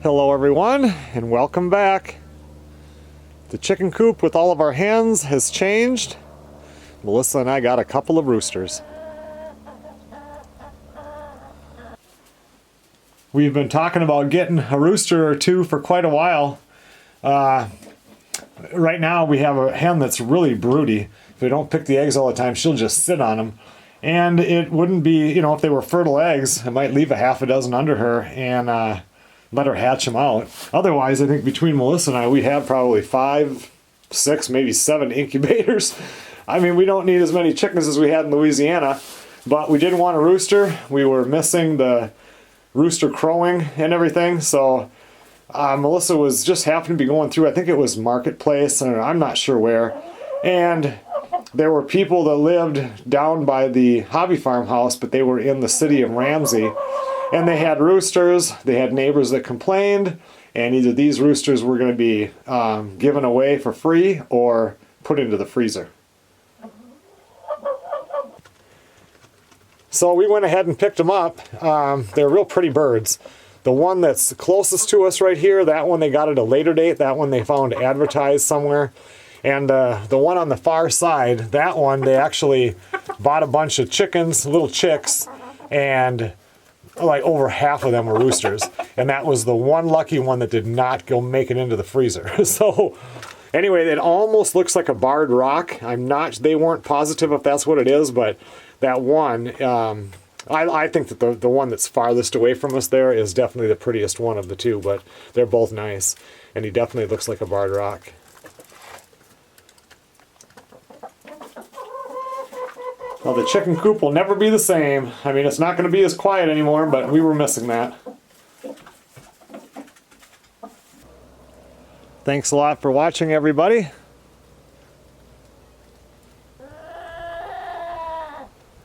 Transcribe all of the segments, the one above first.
Hello everyone, and welcome back. The chicken coop with all of our hens has changed. Melissa and I got a couple of roosters. We've been talking about getting a rooster or two for quite a while. Right now we have a hen that's really broody. If we don't pick the eggs all the time, she'll just sit on them. And it wouldn't be, if they were fertile eggs, I might leave a half a dozen under her and let her hatch them out. Otherwise, I think between Melissa and I, we have probably 5, 6, maybe 7 incubators. I mean, we don't need as many chickens as we had in Louisiana, but we did want a rooster. We were missing the rooster crowing and everything, so Melissa was just happened to be going through, I think it was Marketplace, and I'm not sure where, and there were people that lived down by the hobby farmhouse, but they were in the city of Ramsey. And they had roosters, they had neighbors that complained, and either these roosters were going to be given away for free or put into the freezer. So we went ahead and picked them up. They're real pretty birds. The one that's closest to us right here, that one they got at a later date, that one they found advertised somewhere. And the one on the far side, that one they actually bought a bunch of chickens, little chicks, and like over half of them were roosters, and that was the one lucky one that did not go make it into the freezer. So anyway, it almost looks like a barred rock. They weren't positive if that's what it is, but that one, I think that the one that's farthest away from us there is definitely the prettiest one of the two, but they're both nice, and he definitely looks like a barred rock. Well, the chicken coop will never be the same. I mean, it's not going to be as quiet anymore, but we were missing that. Thanks a lot for watching, everybody.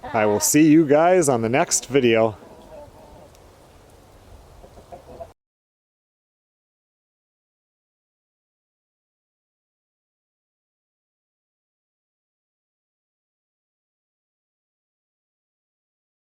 I will see you guys on the next video.